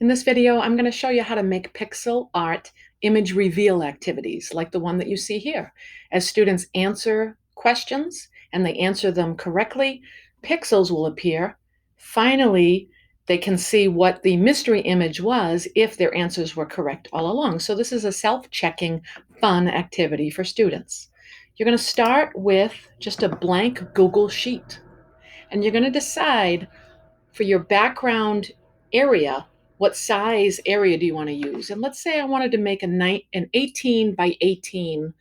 In this video, I'm going to show you how to make pixel art image reveal activities like the one that you see here. As students answer questions and they answer them correctly, pixels will appear. Finally, they can see what the mystery image was if their answers were correct all along. So this is a self-checking, fun activity for students. You're going to start with just a blank Google sheet, and you're going to decide for your background area, what size area do you want to use? And let's say I wanted to make an 18 by 18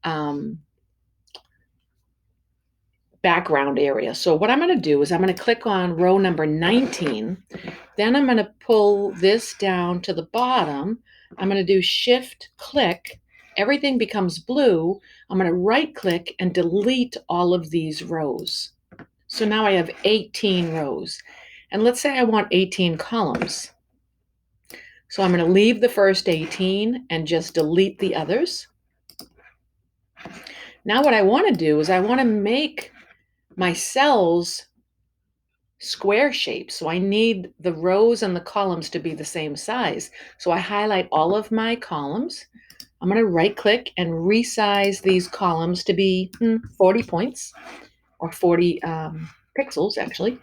um, background area. So what I'm going to do is I'm going to click on row number 19. Then I'm going to pull this down to the bottom. I'm going to do shift click. Everything becomes blue. I'm going to right click and delete all of these rows. So now I have 18 rows. And let's say I want 18 columns. So I'm going to leave the first 18 and just delete the others. Now what I want to do is I want to make my cells square shapes. So I need the rows and the columns to be the same size. So I highlight all of my columns. I'm going to right click and resize these columns to be 40 points or 40 pixels actually.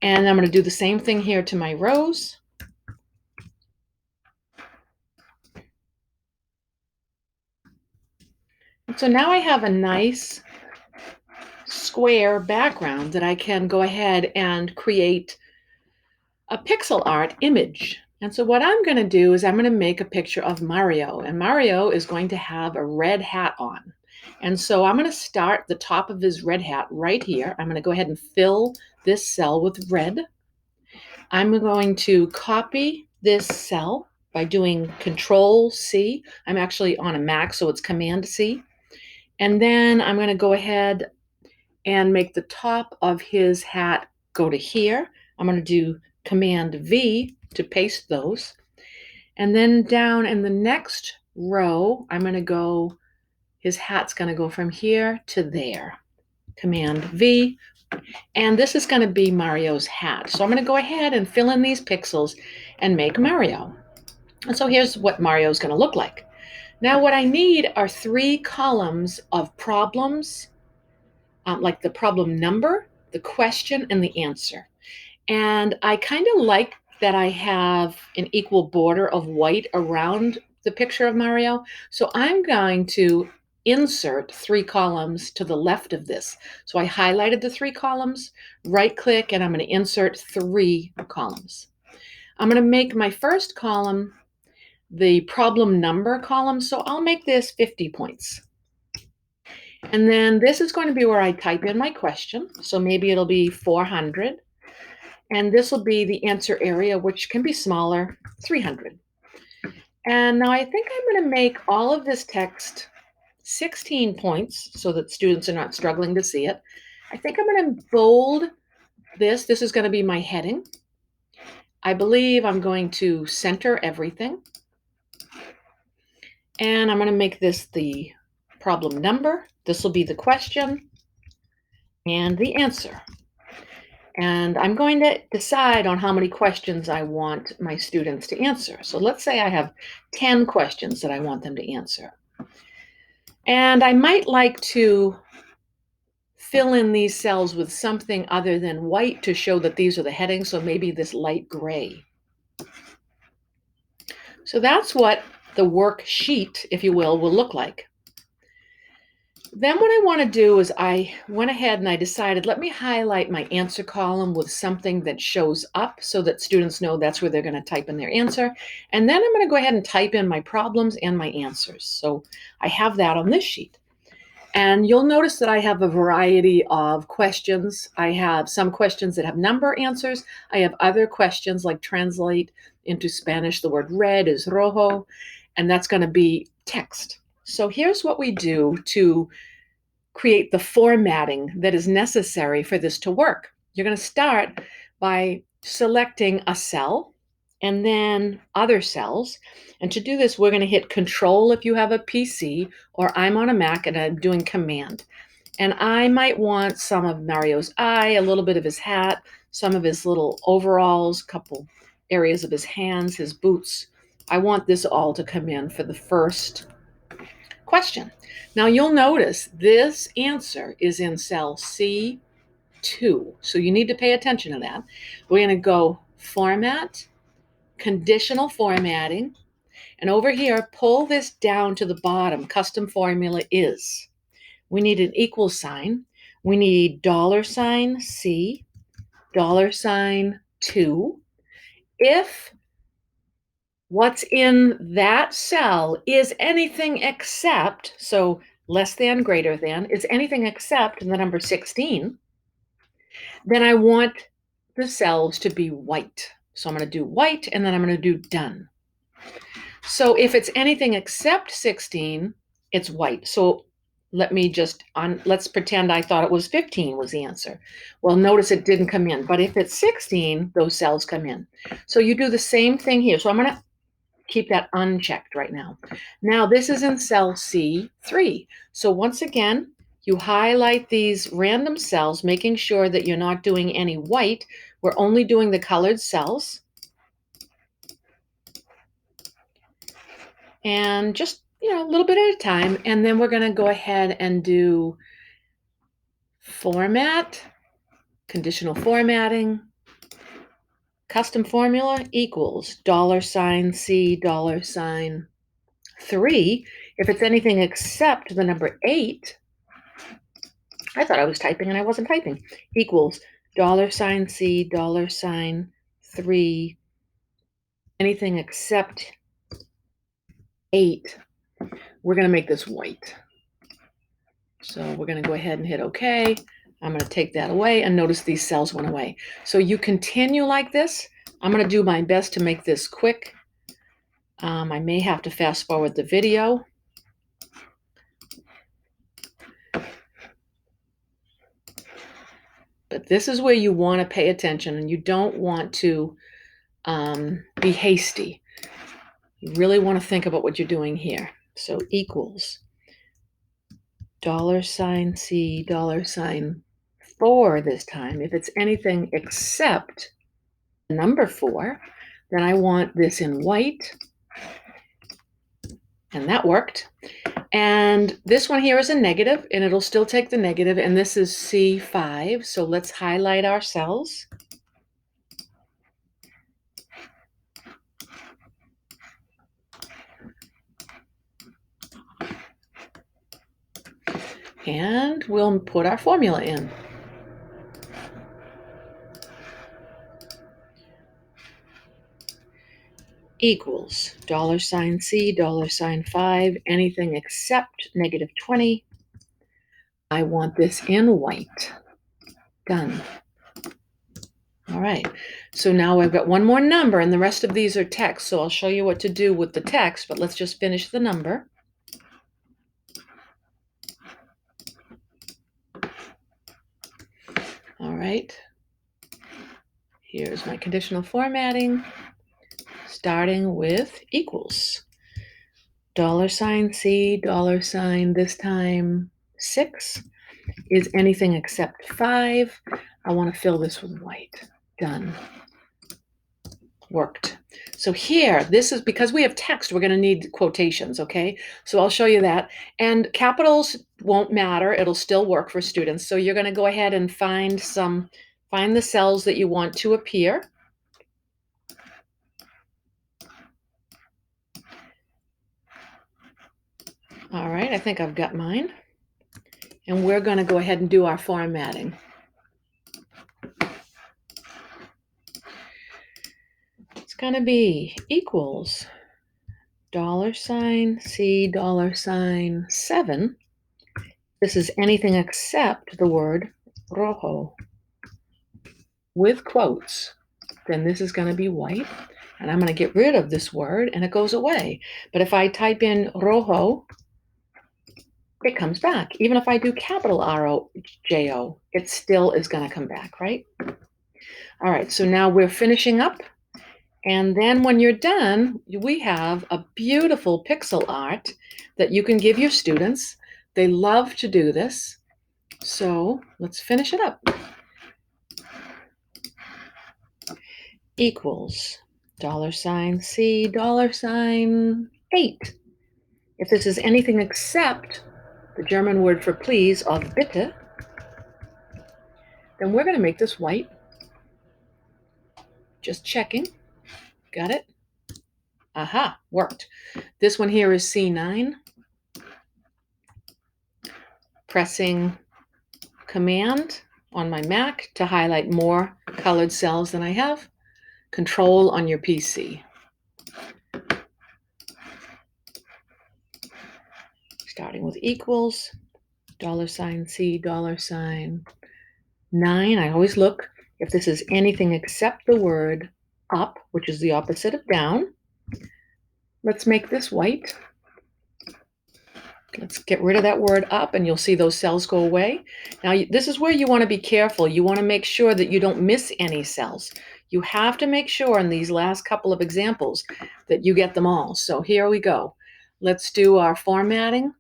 And I'm going to do the same thing here to my rows. So now I have a nice square background that I can go ahead and create a pixel art image. And so what I'm going to do is I'm going to make a picture of Mario, and Mario is going to have a red hat on. And so I'm going to start the top of his red hat right here. I'm going to go ahead and fill this cell with red. I'm going to copy this cell by doing Control C. I'm actually on a Mac, so it's Command C. And then I'm going to go ahead and make the top of his hat go to here. I'm going to do Command V to paste those. And then down in the next row, I'm going to go, his hat's going to go from here to there. Command V. And this is going to be Mario's hat. So I'm going to go ahead and fill in these pixels and make Mario. And so here's what Mario's going to look like. Now what I need are 3 columns of problems, like the problem number, the question, and the answer. And I kind of like that I have an equal border of white around the picture of Mario. So I'm going to insert 3 columns to the left of this. So I highlighted the 3 columns, right click, and I'm going to insert 3 columns. I'm going to make my first column the problem number column. So I'll make this 50 points. And then this is going to be where I type in my question. So maybe it'll be 400. And this will be the answer area, which can be smaller, 300. And now I think I'm going to make all of this text 16 points so that students are not struggling to see it. I think I'm going to bold this. This is going to be my heading. I believe I'm going to center everything. And I'm going to make this the problem number. This will be the question and the answer. And I'm going to decide on how many questions I want my students to answer. So let's say I have 10 questions that I want them to answer. And I might like to fill in these cells with something other than white to show that these are the headings, so maybe this light gray. So that's what the worksheet, if you will look like. Then what I want to do is I went ahead and I decided, let me highlight my answer column with something that shows up so that students know that's where they're going to type in their answer. And then I'm going to go ahead and type in my problems and my answers. So I have that on this sheet. And you'll notice that I have a variety of questions. I have some questions that have number answers. I have other questions like translate into Spanish. The word red is rojo, and that's going to be text. So here's what we do to create the formatting that is necessary for this to work. You're going to start by selecting a cell and then other cells. And to do this, we're going to hit Control if you have a PC, or I'm on a Mac and I'm doing Command. And I might want some of Mario's eye, a little bit of his hat, some of his little overalls, couple areas of his hands, his boots. I want this all to come in for the first question. Now you'll notice this answer is in cell C2, so you need to pay attention to that. We're going to go Format, Conditional Formatting, and over here, pull this down to the bottom. Custom formula is. We need an equal sign. We need $C, $2. If what's in that cell is anything except, so less than, greater than, is anything except the number 16, then I want the cells to be white. So I'm going to do white, and then I'm going to do done. So if it's anything except 16, it's white. So let's pretend I thought it was 15 was the answer. Well, notice it didn't come in. But if it's 16, those cells come in. So you do the same thing here. So I'm going to keep that unchecked right now. Now this is in cell C3. So once again, you highlight these random cells, making sure that you're not doing any white. We're only doing the colored cells. And just, a little bit at a time. And then we're going to go ahead and do Format, Conditional Formatting, Custom Formula equals $C, $3. If it's anything except the number 8, I thought I was typing and I wasn't typing, equals $C, $3. Anything except 8, we're going to make this white. So we're going to go ahead and hit OK. I'm going to take that away, and notice these cells went away. So you continue like this. I'm going to do my best to make this quick. I may have to fast forward the video. But this is where you want to pay attention, and you don't want to be hasty. You really want to think about what you're doing here. So equals $C, $4 this time. If it's anything except the number 4, then I want this in white. And that worked. And this one here is a negative, and it'll still take the negative, and this is C5. So let's highlight our cells. And we'll put our formula in. Equals $C, $5, anything except negative 20. I want this in white. Done. All right, so now I've got one more number, and the rest of these are text, so I'll show you what to do with the text, but let's just finish the number. All right, here's my conditional formatting, starting with equals. $C, this time 6, is anything except 5. I want to fill this with white. Done. Worked. So here, this is because we have text, we're going to need quotations, okay? So I'll show you that. And capitals won't matter. It'll still work for students. So you're going to go ahead and find the cells that you want to appear. All right, I think I've got mine. And we're going to go ahead and do our formatting. It's going to be equals $C, $7. This is anything except the word rojo with quotes. Then this is going to be white, and I'm going to get rid of this word, and it goes away. But if I type in rojo, it comes back. Even if I do capital R-O-J-O, it still is going to come back, right? All right, so now we're finishing up. And then when you're done, we have a beautiful pixel art that you can give your students. They love to do this. So let's finish it up. Equals $C, $8. If this is anything except the German word for please of bitte, then we're going to make this white. Just checking. Got it? Aha, worked. This one here is C9. Pressing Command on my Mac to highlight more colored cells than I have. Control on your PC. Starting with equals, $C, $9. I always look if this is anything except the word up, which is the opposite of down. Let's make this white. Let's get rid of that word up, and you'll see those cells go away. Now, this is where you want to be careful. You want to make sure that you don't miss any cells. You have to make sure in these last couple of examples that you get them all. So here we go. Let's do our formatting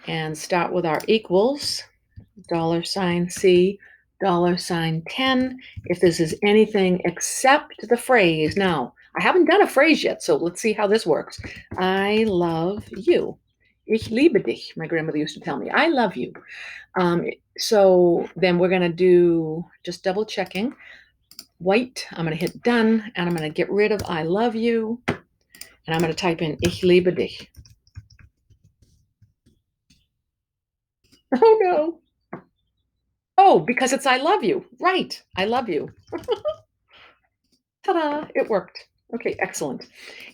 and start with our equals. $C, $10. If this is anything except the phrase. Now, I haven't done a phrase yet, so let's see how this works. I love you. Ich liebe dich. My grandmother used to tell me, I love you. So then we're going to do, just double checking, white. I'm going to hit done, and I'm going to get rid of I love you, and I'm going to type in Ich liebe dich. Oh, no. Oh, because it's I love you. Right. I love you. Ta-da, it worked. Okay, excellent.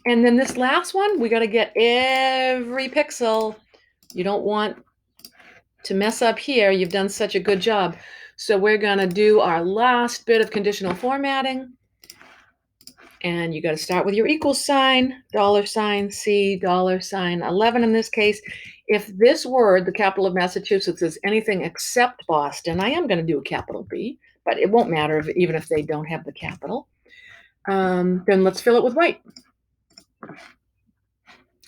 And then this last one, we got to get every pixel. You don't want to mess up here. You've done such a good job. So we're going to do our last bit of conditional formatting. And you got to start with your equal sign, $C, $11 in this case. If this word, the capital of Massachusetts, is anything except Boston, I am going to do a capital B, but it won't matter even if they don't have the capital. Then let's fill it with white.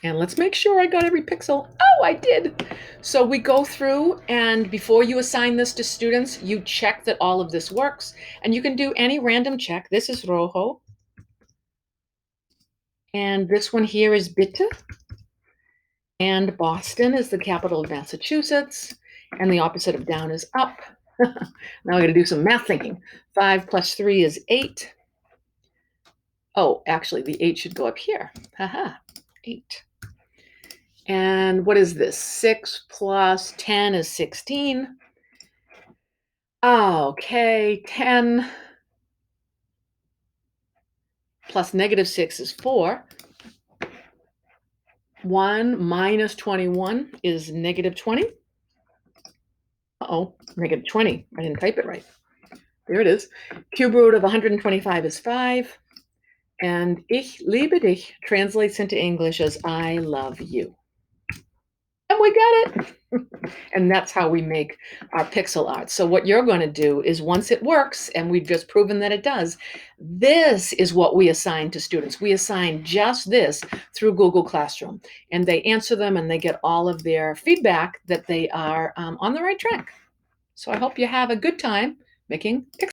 And let's make sure I got every pixel. Oh, I did. So we go through, and before you assign this to students, you check that all of this works. And you can do any random check. This is rojo. And this one here is bitte. And Boston is the capital of Massachusetts. And the opposite of down is up. Now we're going to do some math thinking. 5 plus 3 is 8. Oh, actually, the 8 should go up here. Haha, 8. And what is this? 6 plus 10 is 16. Okay, 10 plus negative 6 is 4. 1 minus 21 is negative 20. Uh-oh, negative 20. I didn't type it right. There it is. Cube root of 125 is 5. And ich liebe dich translates into English as I love you. And we got it. And that's how we make our pixel art. So what you're going to do is, once it works, and we've just proven that it does, this is what we assign to students. We assign just this through Google Classroom, and they answer them, and they get all of their feedback that they are on the right track. So I hope you have a good time making pixel